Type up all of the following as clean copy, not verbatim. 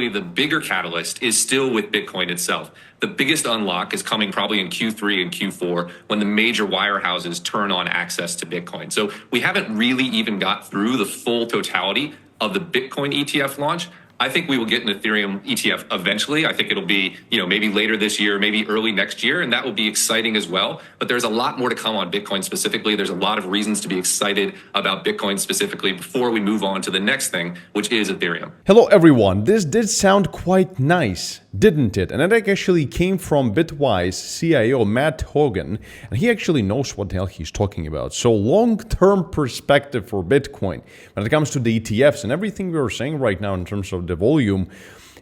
frankly, the bigger catalyst is still with Bitcoin itself. The biggest unlock is coming probably in Q3 and Q4 when the major wirehouses turn on access to Bitcoin. So we haven't really even got through the full totality of the Bitcoin ETF launch. I think we will get an Ethereum ETF eventually. I think it'll be, maybe later this year, maybe early next year, and that will be exciting as well. But there's a lot more to come on Bitcoin specifically. There's a lot of reasons to be excited about Bitcoin specifically before we move on to the next thing, which is Ethereum. Hello everyone, this did sound quite nice, didn't it? And that actually came from Bitwise CIO Matt Hogan, and he actually knows what the hell he's talking about. So long-term perspective for Bitcoin, when it comes to the ETFs and everything we are saying right now in terms of the volume,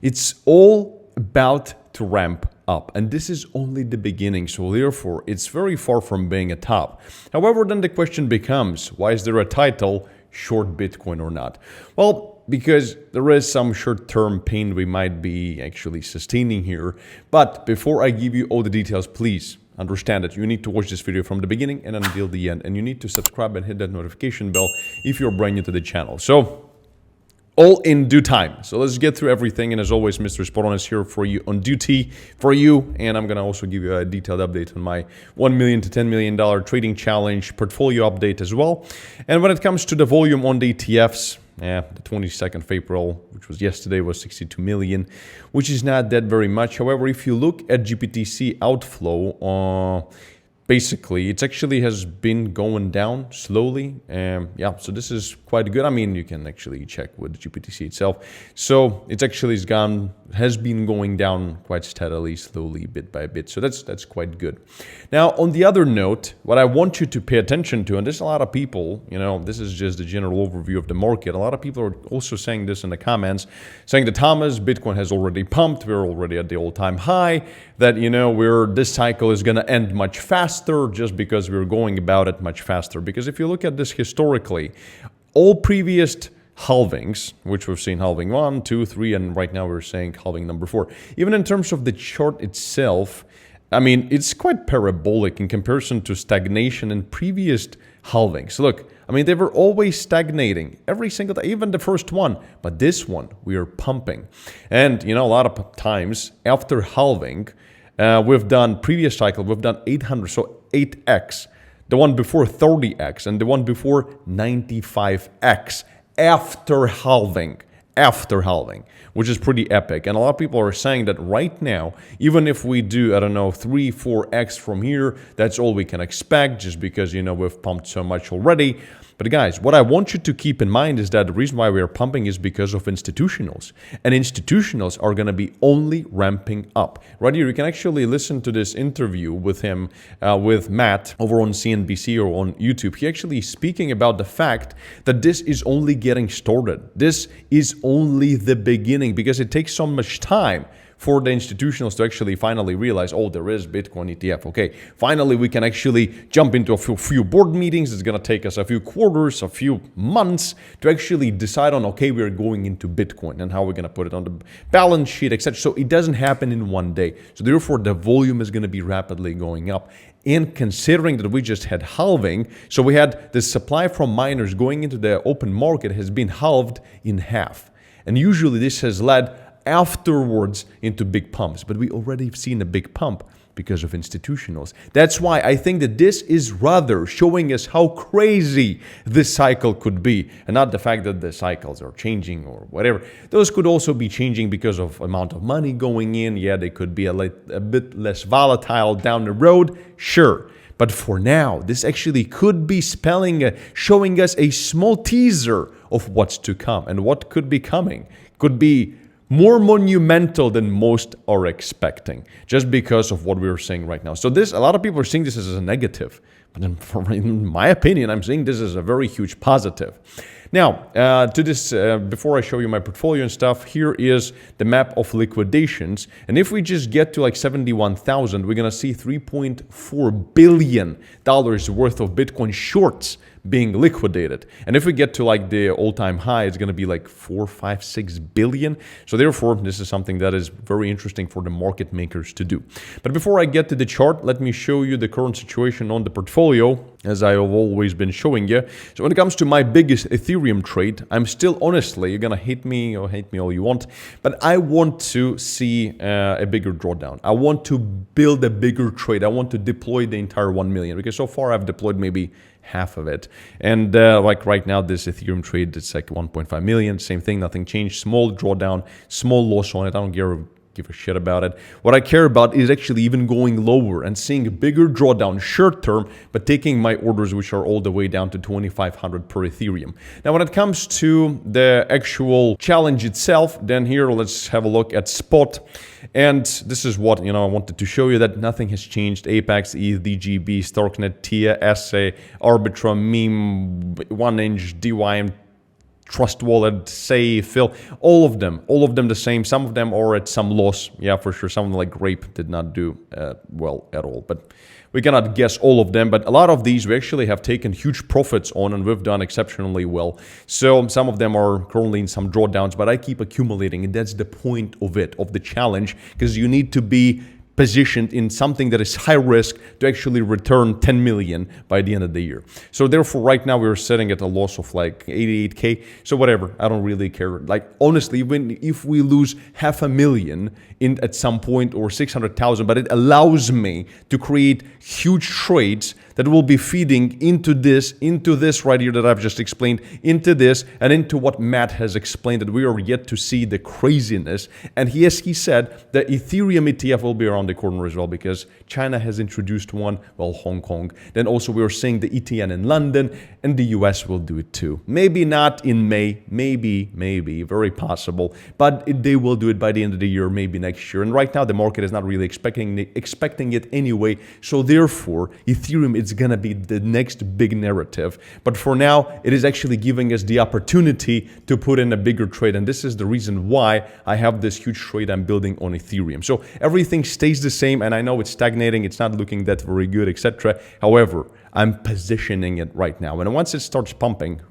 it's all about to ramp up, and this is only the beginning, so therefore it's very far from being a top. However, then the question becomes, why is there a title short Bitcoin or not? Well, because there is some short-term pain we might be actually sustaining here. But before I give you all the details, please understand that you need to watch this video from the beginning and until the end, and you need to subscribe and hit that notification bell if you're brand new to the channel. So all in due time. So let's get through everything. And as always, Mr. Spot On is here for you, on duty for you. And I'm going to also give you a detailed update on my $1 million to $10 million trading challenge portfolio update as well. And when it comes to the volume on the ETFs, the 22nd of April, which was yesterday, was 62 million, which is not that very much. However, if you look at GPTC outflow, basically, it actually has been going down slowly. Yeah, so this is quite good. I mean, you can actually check with GPTC itself. So it actually has been going down quite steadily, slowly, bit by bit. So that's quite good. Now, on the other note, what I want you to pay attention to, and there's a lot of people, this is just the general overview of the market. A lot of people are also saying this in the comments, saying that Thomas, Bitcoin has already pumped. We're already at the all-time high. That, this cycle is going to end much faster just because we're going about it much faster. Because if you look at this historically, all previous halvings, which we've seen halving 1, 2, 3, and right now we're saying halving number 4. Even in terms of the chart itself, I mean, it's quite parabolic in comparison to stagnation in previous halvings. Look, I mean, they were always stagnating every single day, even the first one. But this one, we are pumping. And, a lot of times after halving, we've done previous cycle, we've done 800, so 8x. The one before 30x and the one before 95x after halving, which is pretty epic. And a lot of people are saying that right now, even if we do, I don't know, 3, 4x from here, that's all we can expect just because, we've pumped so much already. But guys, what I want you to keep in mind is that the reason why we are pumping is because of institutionals. And institutionals are going to be only ramping up. Right here, you can actually listen to this interview with him, with Matt, over on CNBC or on YouTube. He actually is speaking about the fact that this is only getting started. This is only the beginning because it takes so much time for the institutionals to actually finally realize, oh, there is Bitcoin ETF. Okay, finally we can actually jump into a few board meetings. It's going to take us a few quarters, a few months to actually decide on, okay, we're going into Bitcoin and how we're going to put it on the balance sheet, etc. So it doesn't happen in one day. So therefore, the volume is going to be rapidly going up. And considering that we just had halving, so we had the supply from miners going into the open market has been halved in half. And usually this has led afterwards into big pumps, but we already have seen a big pump because of institutionals. That's why I think that this is rather showing us how crazy this cycle could be, and not the fact that the cycles are changing or whatever. Those could also be changing because of amount of money going in. Yeah, they could be a bit less volatile down the road, sure. But for now, this actually could be showing us a small teaser of what's to come, and what could be coming could be more monumental than most are expecting, just because of what we're seeing right now. So a lot of people are seeing this as a negative, but in my opinion, I'm seeing this as a very huge positive. Now, before I show you my portfolio and stuff, here is the map of liquidations. And if we just get to like 71,000, we're going to see $3.4 billion worth of Bitcoin shorts being liquidated. And if we get to like the all-time high, it's going to be like 4, 5, 6 billion. So therefore, this is something that is very interesting for the market makers to do. But before I get to the chart, let me show you the current situation on the portfolio, as I have always been showing you. So when it comes to my biggest Ethereum trade, I'm still, honestly, you're gonna hate me all you want, but I want to see a bigger drawdown. I want to build a bigger trade. I want to deploy the entire 1 million, because so far I've deployed maybe half of it. And like right now, this Ethereum trade, it's like 1.5 million, same thing, nothing changed. Small drawdown, small loss on it. I don't give a shit about it. What I care about is actually even going lower and seeing a bigger drawdown short term, but taking my orders, which are all the way down to 2,500 per Ethereum. Now, when it comes to the actual challenge itself, then here let's have a look at spot. And this is what, I wanted to show you, that nothing has changed. Apex, ETH, DGB, Starknet, TIA, SA, Arbitra, Meme, 1inch, DYM, Trust Wallet, Say, Phil, all of them the same. Some of them are at some loss, yeah, for sure. Some of them, like Grape, did not do well at all, but we cannot guess all of them. But a lot of these we actually have taken huge profits on, and we've done exceptionally well. So some of them are currently in some drawdowns, but I keep accumulating, and that's the point of it, of the challenge, because you need to be positioned in something that is high risk to actually return 10 million by the end of the year. So therefore, right now we're sitting at a loss of like 88K. So whatever, I don't really care. Like honestly, even if we lose 500,000 in at some point, or 600,000, but it allows me to create huge trades that will be feeding into this right here that I've just explained, into this, and into what Matt has explained, that we are yet to see the craziness. And he said the Ethereum ETF will be around the corner as well, because China has introduced one, well, Hong Kong. Then also we are seeing the ETN in London, and the US will do it too. Maybe not in May, maybe, very possible, but they will do it by the end of the year, maybe next year. And right now the market is not really expecting it anyway. So therefore, Ethereum is gonna be the next big narrative. But for now, it is actually giving us the opportunity to put in a bigger trade. And this is the reason why I have this huge trade I'm building on Ethereum. So everything stays the same, and I know it's stagnating, it's not looking that very good, etc. However, I'm positioning it right now. And once it starts pumping,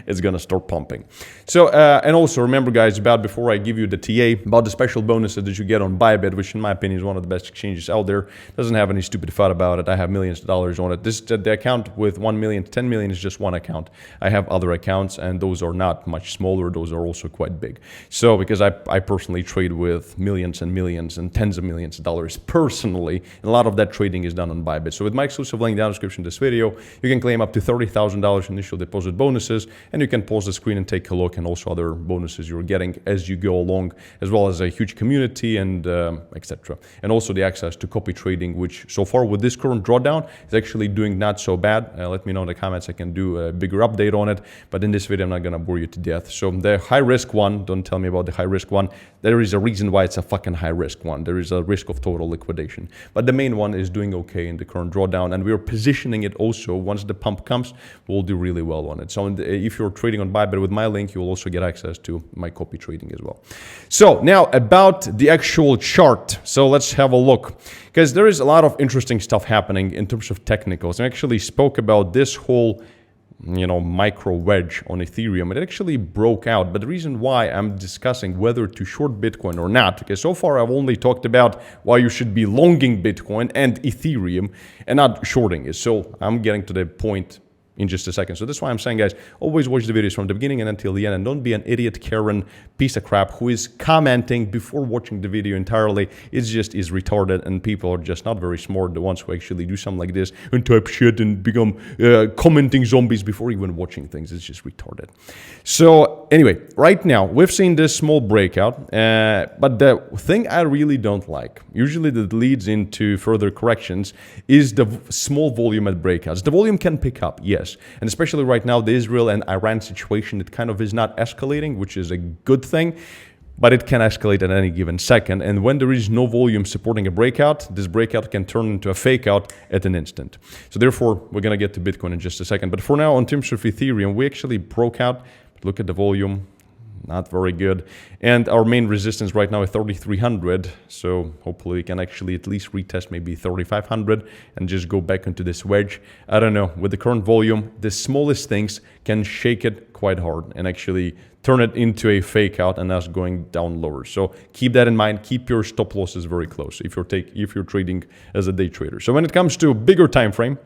it's going to start pumping. So, and also remember, guys, before I give you the TA, about the special bonuses that you get on Bybit, which in my opinion is one of the best exchanges out there. Doesn't have any stupid FUD about it. I have millions of dollars on it. The account with 1 million to 10 million is just one account. I have other accounts, and those are not much smaller. Those are also quite big. So, because I personally trade with millions and millions and tens of millions of dollars personally, and a lot of that trading is done on Bybit. So with my exclusive link down in the description of this video, you can claim up to $30,000 initial deposit bonuses, and you can pause the screen and take a look, and also other bonuses you're getting as you go along, as well as a huge community and etc. And also the access to copy trading, which so far with this current drawdown is actually doing not so bad. Let me know in the comments. I can do a bigger update on it, but in this video I'm not gonna bore you to death. So the high risk one, don't tell me about the high risk one. There is a reason why it's a fucking high risk one. There is a risk of total liquidation, but the main one is doing okay in the current drawdown, and we are positioning it also. Once the pump comes, we'll do really well on it. So if you're trading on Bybit with my link, you'll also get access to my copy trading as well. So now about the actual chart. So let's have a look, because there is a lot of interesting stuff happening in terms of technicals. I actually spoke about this whole micro wedge on Ethereum. It actually broke out, but the reason why I'm discussing whether to short Bitcoin or not, because so far I've only talked about why you should be longing Bitcoin and Ethereum and not shorting it. So I'm getting to the point in just a second. So that's why I'm saying, guys, always watch the videos from the beginning and until the end, and don't be an idiot Karen piece of crap who is commenting before watching the video entirely. Is retarded, and people are just not very smart, the ones who actually do something like this and type shit and become commenting zombies before even watching things. It's just retarded. So anyway, right now we've seen this small breakout, but the thing I really don't like, usually that leads into further corrections, is the small volume at breakouts. The volume can pick up, yes. And especially right now, the Israel and Iran situation, it kind of is not escalating, which is a good thing, but it can escalate at any given second. And when there is no volume supporting a breakout, this breakout can turn into a fake out at an instant. So therefore, we're going to get to Bitcoin in just a second. But for now, in terms of Ethereum, we actually broke out. Look at the volume. not very good. And our main resistance right now is 3,300. So hopefully we can actually at least retest maybe 3,500 and just go back into this wedge. I don't know. With the current volume, the smallest things can shake it quite hard and actually turn it into a fake out and us going down lower. So keep that in mind. Keep your stop losses very close if you're trading as a day trader. So when it comes to a bigger time frame,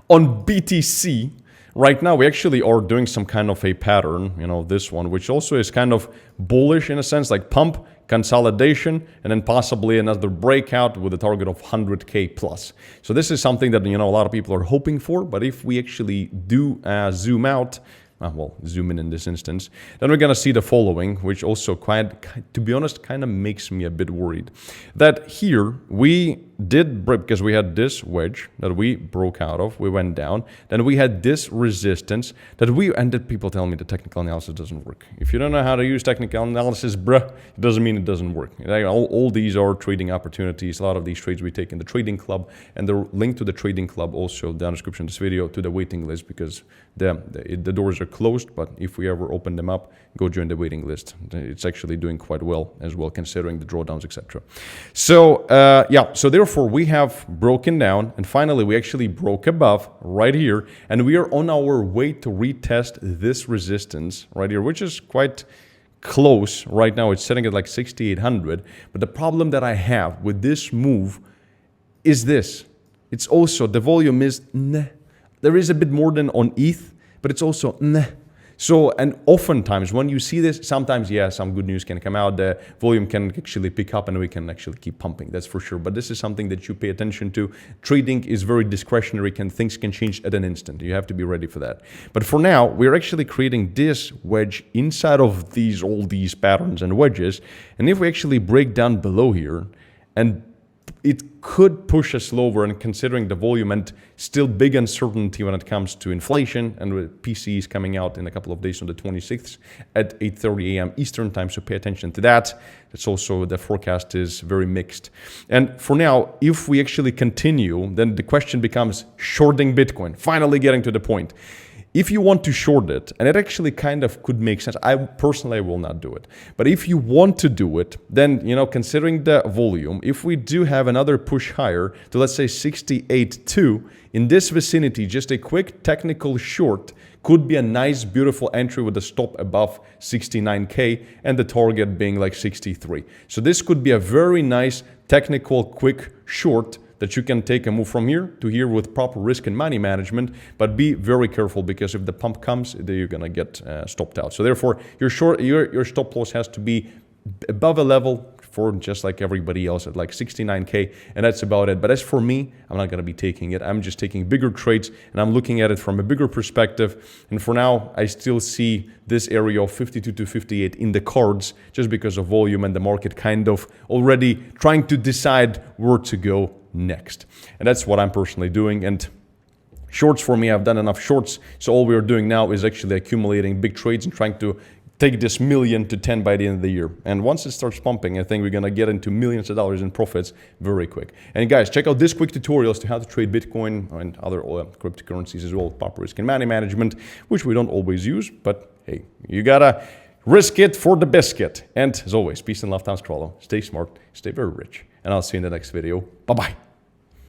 on BTC, right now we actually are doing some kind of a pattern, this one, which also is kind of bullish in a sense, like pump, consolidation, and then possibly another breakout with a target of 100K plus. So this is something that, a lot of people are hoping for, but if we actually do zoom out, zoom in this instance, then we're going to see the following, which also to be honest, kind of makes me a bit worried. That here we did break, because we had this wedge that we broke out of, we went down, then we had this resistance and then people tell me the technical analysis doesn't work. If you don't know how to use technical analysis, bruh, it doesn't mean it doesn't work. All these are trading opportunities. A lot of these trades we take in the trading club, and the link to the trading club also down in the description of this video to the waiting list, because the doors are closed, but if we ever open them up, go join the waiting list. It's actually doing quite well as well, considering the drawdowns, etc. So so therefore we have broken down, and finally we actually broke above right here, and we are on our way to retest this resistance right here, which is quite close right now. It's sitting at like 6,800, but the problem that I have with this move is this. It's also, the volume is nah. There is a bit more than on ETH, but it's also nah. So, and oftentimes when you see this, sometimes, yeah, some good news can come out, the volume can actually pick up and we can actually keep pumping, that's for sure. But this is something that you pay attention to. Trading is very discretionary, things can change at an instant. You have to be ready for that. But for now, we're actually creating this wedge inside of all these patterns and wedges. And if we actually break down below here, and it could push us lower, and considering the volume and still big uncertainty when it comes to inflation, and with PCs coming out in a couple of days on the 26th at 8:30 a.m. Eastern time, so pay attention to that. It's also, the forecast is very mixed. And for now, if we actually continue, then the question becomes shorting Bitcoin, finally getting to the point. If you want to short it, and it actually kind of could make sense, I personally will not do it. But if you want to do it, then, considering the volume, if we do have another push higher to, let's say, 68.2, in this vicinity, just a quick technical short could be a nice, beautiful entry with a stop above 69K and the target being like 63. So this could be a very nice technical quick short that you can take a move from here to here with proper risk and money management, but be very careful, because if the pump comes, then you're gonna get stopped out. So therefore, your stop loss has to be above a level for just like everybody else at like 69K, and that's about it. But as for me, I'm not gonna be taking it. I'm just taking bigger trades, and I'm looking at it from a bigger perspective. And for now, I still see this area of 52 to 58 in the cards, just because of volume and the market kind of already trying to decide where to go next. And that's what I'm personally doing. And shorts, for me, I've done enough shorts, so all we're doing now is actually accumulating big trades and trying to take this million to 10 by the end of the year. And once it starts pumping, I think we're gonna get into millions of dollars in profits very quick. And guys, check out this quick tutorials to how to trade Bitcoin and other cryptocurrencies as well, proper risk and money management, which we don't always use, but hey, you gotta risk it for the biscuit. And as always, peace and love, times Kralow. Stay smart, stay very rich, and I'll see you in the next video. Bye-bye.